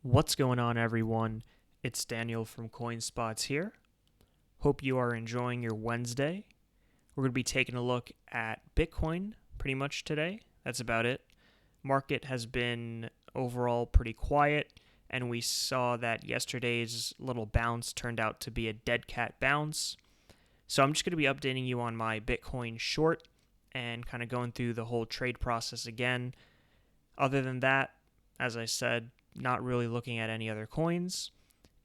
What's going on, everyone? It's Daniel from CoinSpots here. Hope you are enjoying your Wednesday. We're going to be taking a look at Bitcoin pretty much today. That's about it. Market has been overall pretty quiet, and we saw that yesterday's little bounce turned out to be a dead cat bounce. So I'm just going to be updating you on my Bitcoin short and kind of going through the whole trade process again. Other than that, as I said, not really looking at any other coins.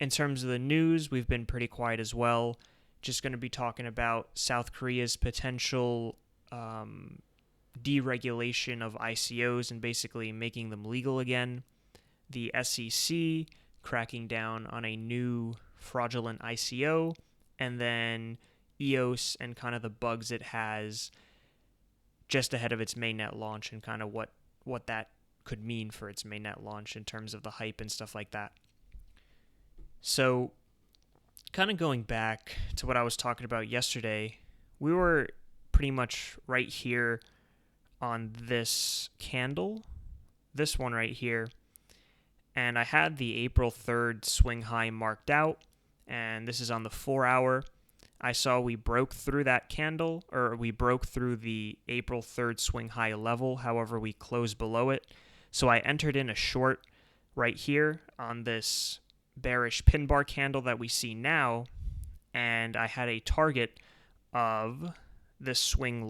In terms of the news, we've been pretty quiet as well. Just going to be talking about South Korea's potential deregulation of ICOs and basically making them legal again. The SEC cracking down on a new fraudulent ICO, and then EOS and kind of the bugs it has just ahead of its mainnet launch and kind of what that could mean for its mainnet launch in terms of the hype and stuff like that. So, kind of going back to what I was talking about yesterday, we were pretty much right here on this candle, this one right here, and I had the April 3rd swing high marked out, and this is on the 4-hour. I saw we broke through that candle, or we broke through the April 3rd swing high level, however we closed below it. So I entered in a short right here on this bearish pin bar candle that we see now, and I had a target of this swing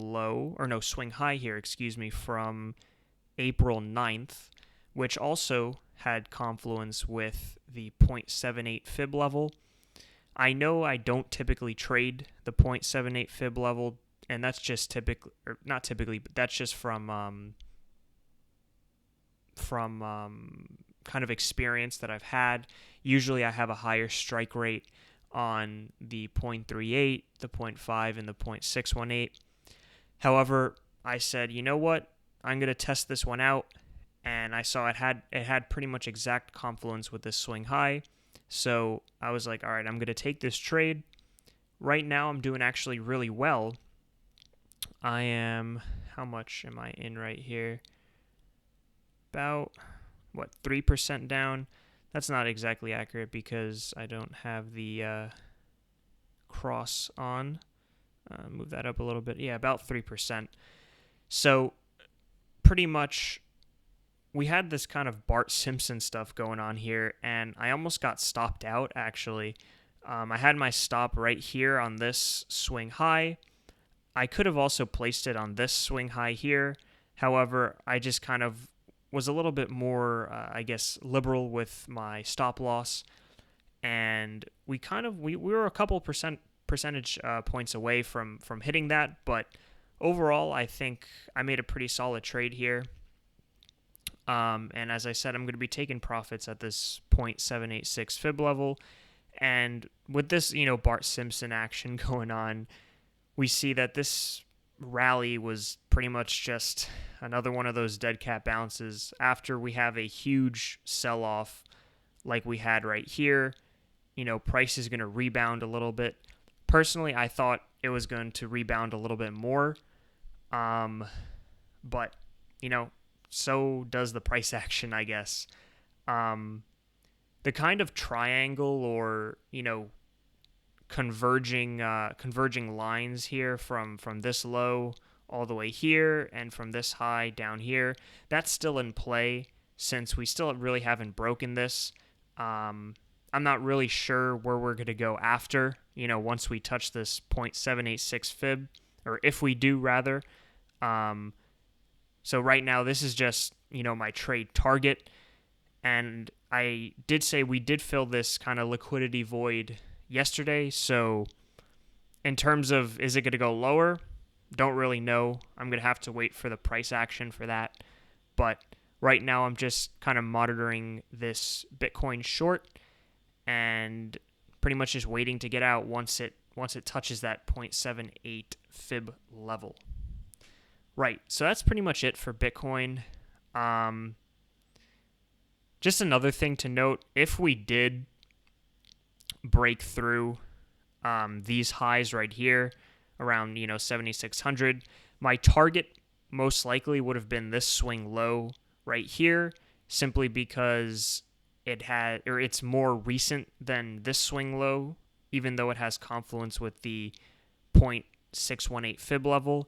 high here, from April 9th, which also had confluence with the 0.78 fib level. I know I don't typically trade the 0.78 fib level, and that's just not typically, but that's just from kind of experience that I've had. Usually I have a higher strike rate on the 0.38, the 0.5, and the 0.618. However, I said, you know what? I'm going to test this one out, and I saw it had pretty much exact confluence with this swing high. So I was like, all right, I'm going to take this trade. Right now I'm doing actually really well. How much am I in right here? About 3% down. That's not exactly accurate because I don't have the cross on. Move that up a little bit. Yeah, about 3%. So pretty much we had this kind of Bart Simpson stuff going on here, and I almost got stopped out, actually. I had my stop right here on this swing high. I could have also placed it on this swing high here. However, I just kind of was a little bit more, liberal with my stop loss, and we were a couple percentage points away from hitting that, but overall, I think I made a pretty solid trade here. And as I said, I'm going to be taking profits at this 0.786 fib level, and with this, Bart Simpson action going on, we see that this rally was pretty much just another one of those dead cat bounces after we have a huge sell-off like we had right here. Price is going to rebound a little bit. Personally, I thought it was going to rebound a little bit more. But, so does the price action, I guess. The kind of triangle or, converging lines here from this low all the way here and from this high down here, that's still in play since we still really haven't broken this. I'm not really sure where we're going to go after, once we touch this 0.786 fib, or if we do, rather. So right now, this is just, my trade target, and I did say we did fill this kind of liquidity void yesterday, so in terms of is it going to go lower, don't really know. I'm going to have to wait for the price action for that, but right now I'm just kind of monitoring this Bitcoin short and pretty much just waiting to get out once it touches that 0.78 fib level. Right, so that's pretty much it for Bitcoin. Just another thing to note, if we did break through these highs right here around 7,600, my target most likely would have been this swing low right here, simply because it's more recent than this swing low, even though it has confluence with the 0.618 fib level.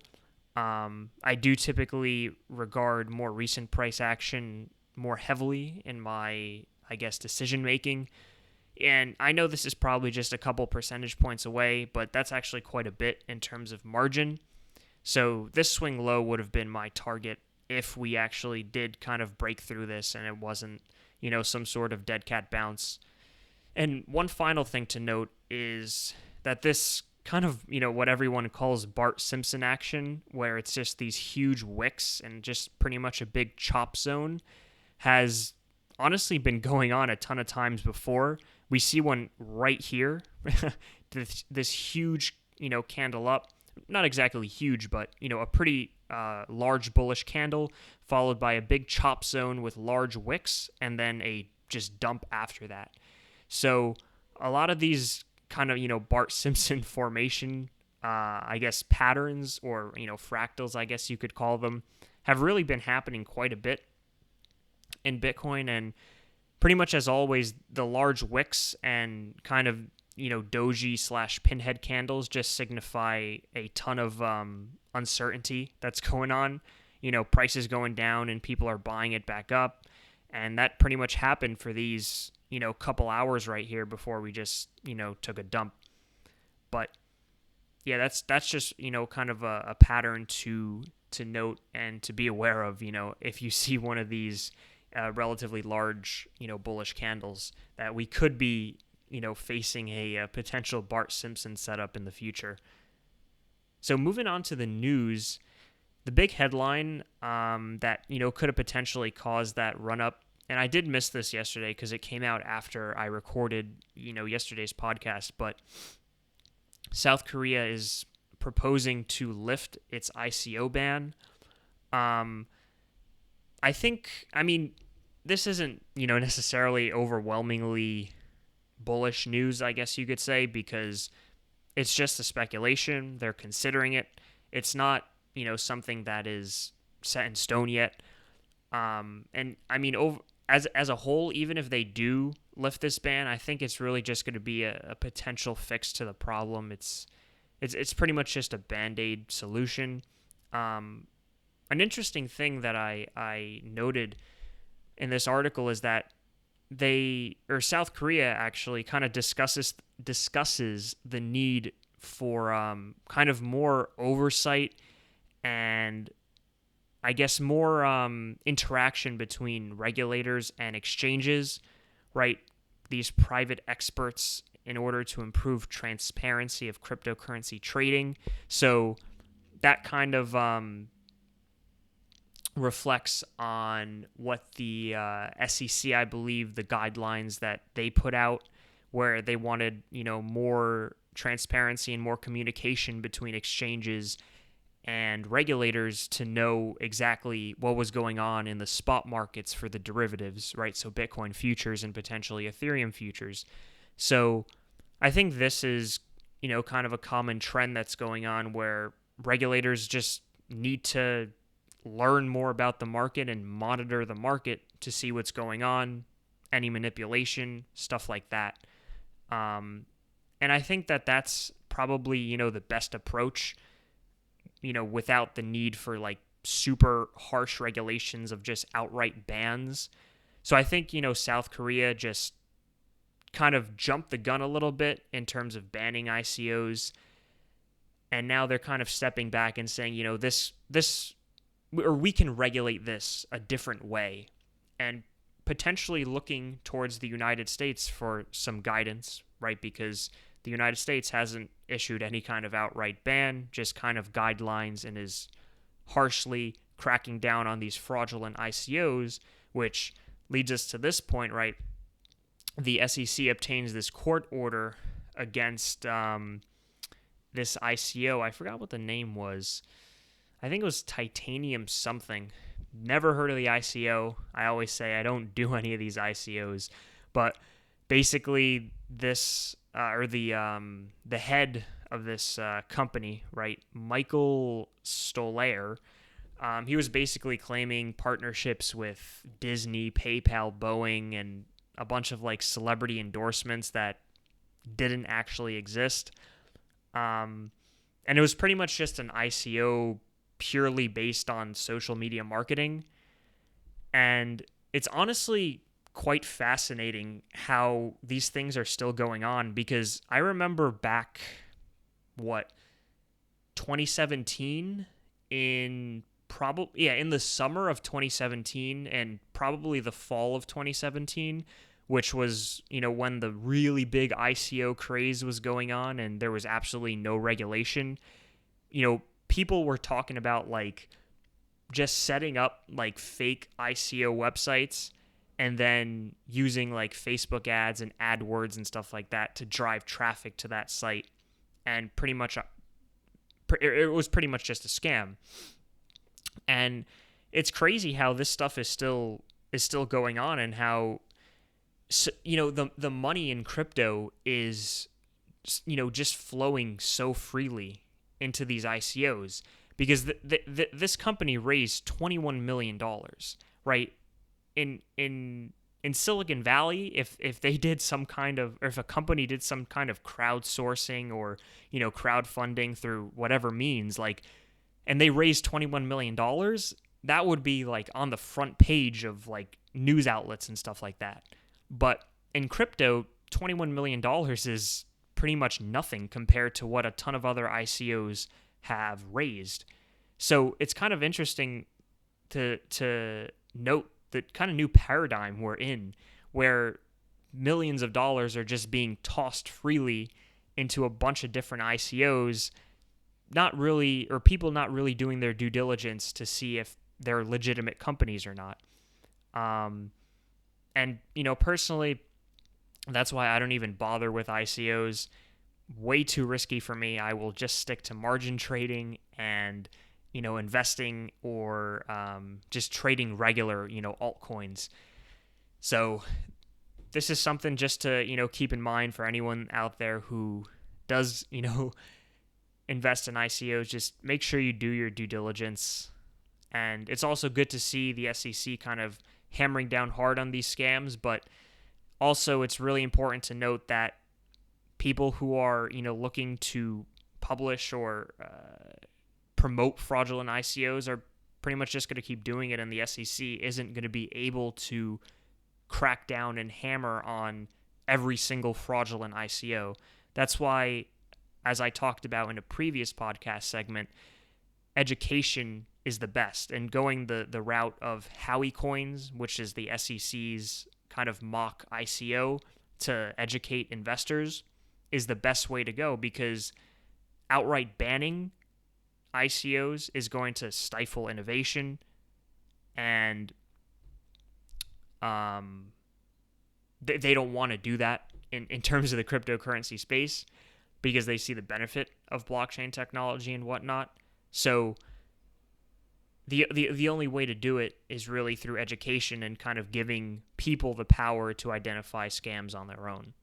I do typically regard more recent price action more heavily in my, I guess, decision making. And I know this is probably just a couple percentage points away, but that's actually quite a bit in terms of margin. So this swing low would have been my target if we actually did kind of break through this and it wasn't, some sort of dead cat bounce. And one final thing to note is that this kind of, what everyone calls Bart Simpson action, where it's just these huge wicks and just pretty much a big chop zone, has honestly been going on a ton of times before. We see one right here, this huge, candle up. Not exactly huge, but, a pretty large bullish candle, followed by a big chop zone with large wicks, and then a just dump after that. So a lot of these kind of, Bart Simpson formation, I guess, patterns or, fractals, I guess you could call them, have really been happening quite a bit in Bitcoin. And pretty much as always, the large wicks and kind of, doji / pinhead candles just signify a ton of uncertainty that's going on. Prices going down and people are buying it back up. And that pretty much happened for these, couple hours right here before we just, took a dump. But yeah, that's just, kind of a pattern to note and to be aware of, if you see one of these relatively large, bullish candles, that we could be, facing a potential Bart Simpson setup in the future. So moving on to the news, the big headline that, could have potentially caused that run up, and I did miss this yesterday because it came out after I recorded, yesterday's podcast, but South Korea is proposing to lift its ICO ban. This isn't, necessarily overwhelmingly bullish news, I guess you could say, because it's just a speculation. They're considering it. It's not, something that is set in stone yet. As a whole, even if they do lift this ban, I think it's really just going to be a potential fix to the problem. It's pretty much just a Band-Aid solution. An interesting thing that I noted in this article is that South Korea actually kind of discusses the need for kind of more oversight and I guess more interaction between regulators and exchanges, right? These private experts in order to improve transparency of cryptocurrency trading. So that kind of reflects on what the SEC, I believe, the guidelines that they put out, where they wanted, more transparency and more communication between exchanges and regulators to know exactly what was going on in the spot markets for the derivatives, right? So Bitcoin futures and potentially Ethereum futures. So I think this is, kind of a common trend that's going on where regulators just need to learn more about the market and monitor the market to see what's going on, any manipulation, stuff like that. And I think that that's probably, the best approach, without the need for like super harsh regulations of just outright bans. So I think, South Korea just kind of jumped the gun a little bit in terms of banning ICOs. And now they're kind of stepping back and saying, we can regulate this a different way, and potentially looking towards the United States for some guidance, right? Because the United States hasn't issued any kind of outright ban, just kind of guidelines, and is harshly cracking down on these fraudulent ICOs, which leads us to this point, right? The SEC obtains this court order against this ICO. I forgot what the name was. I think it was Titanium something. Never heard of the ICO. I always say I don't do any of these ICOs, but basically this the head of this company, right, Michael Stolaer, he was basically claiming partnerships with Disney, PayPal, Boeing, and a bunch of like celebrity endorsements that didn't actually exist. And it was pretty much just an ICO purely based on social media marketing. And it's honestly quite fascinating how these things are still going on, because I remember back, 2017, in in the summer of 2017 and probably the fall of 2017, which was, when the really big ICO craze was going on and there was absolutely no regulation. People were talking about like just setting up like fake ICO websites and then using like Facebook ads and AdWords and stuff like that to drive traffic to that site. And pretty much it was pretty much just a scam. And it's crazy how this stuff is still going on, and how the money in crypto is just flowing so freely into these ICOs, because this company raised $21 million, right? In Silicon Valley, if they did some kind of, or if a company did some kind of crowdsourcing or crowdfunding through whatever means, like, and they raised $21 million, that would be like on the front page of like news outlets and stuff like that. But in crypto, $21 million is pretty much nothing compared to what a ton of other ICOs have raised. So it's kind of interesting to note the kind of new paradigm we're in, where millions of dollars are just being tossed freely into a bunch of different ICOs, people not really doing their due diligence to see if they're legitimate companies or not. And personally, that's why I don't even bother with ICOs. Way too risky for me. I will just stick to margin trading and investing, or just trading regular altcoins. So this is something just to keep in mind for anyone out there who does invest in ICOs. Just make sure you do your due diligence. And it's also good to see the SEC kind of hammering down hard on these scams, but also it's really important to note that people who are looking to publish or promote fraudulent ICOs are pretty much just going to keep doing it, and the SEC isn't going to be able to crack down and hammer on every single fraudulent ICO. That's why, as I talked about in a previous podcast segment, education is the best, and going the route of Howie Coins, which is the SEC's kind of mock ICO to educate investors, is the best way to go, because outright banning ICOs is going to stifle innovation, and they don't want to do that in terms of the cryptocurrency space, because they see the benefit of blockchain technology and whatnot. So the only way to do it is really through education and kind of giving people the power to identify scams on their own.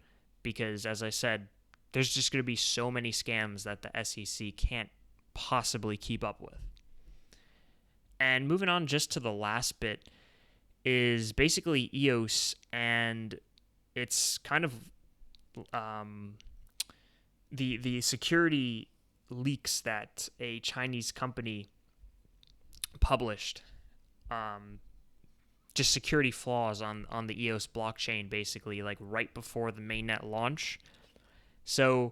Because, as I said, there's just going to be so many scams that the SEC can't possibly keep up with. And moving on just to the last bit is basically EOS, and it's kind of the security leaks that a Chinese company published, just security flaws on the EOS blockchain, basically, like right before the mainnet launch. So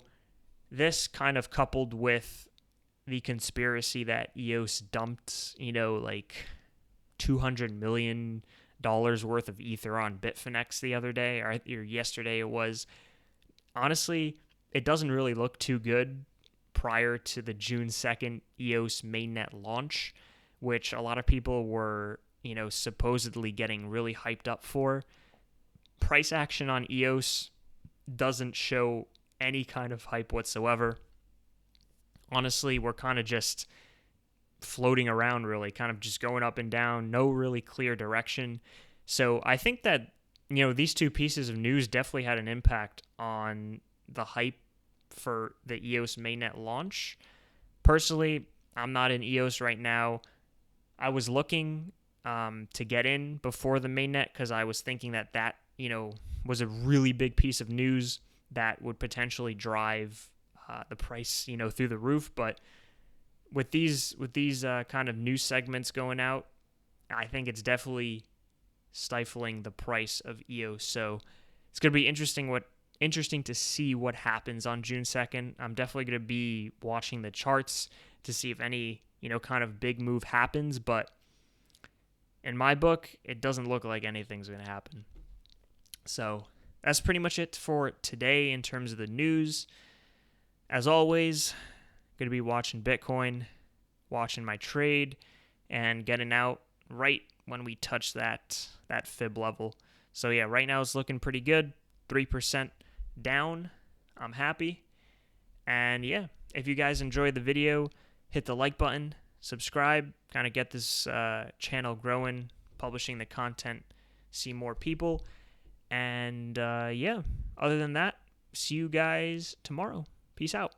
this kind of coupled with the conspiracy that EOS dumped, like $200 million worth of Ether on Bitfinex the other day, or yesterday it was. Honestly, it doesn't really look too good prior to the June 2nd EOS mainnet launch, which a lot of people were, supposedly getting really hyped up for. Price action on EOS doesn't show any kind of hype whatsoever. Honestly, we're kind of just floating around, really, kind of just going up and down, no really clear direction. So I think that, these two pieces of news definitely had an impact on the hype for the EOS mainnet launch. Personally, I'm not in EOS right now. I was looking to get in before the mainnet, because I was thinking that was a really big piece of news that would potentially drive the price, through the roof. But with these kind of news segments going out, I think it's definitely stifling the price of EOS. So it's going to be interesting to see what happens on June 2nd. I'm definitely going to be watching the charts to see if any, kind of big move happens. But in my book, it doesn't look like anything's going to happen. So that's pretty much it for today in terms of the news. As always, going to be watching Bitcoin, watching my trade, and getting out right when we touch that fib level. So yeah, right now it's looking pretty good. 3% down. I'm happy. And yeah, if you guys enjoyed the video, hit the like button, subscribe, kind of get this channel growing, publishing the content, see more people. And yeah, other than that, see you guys tomorrow. Peace out.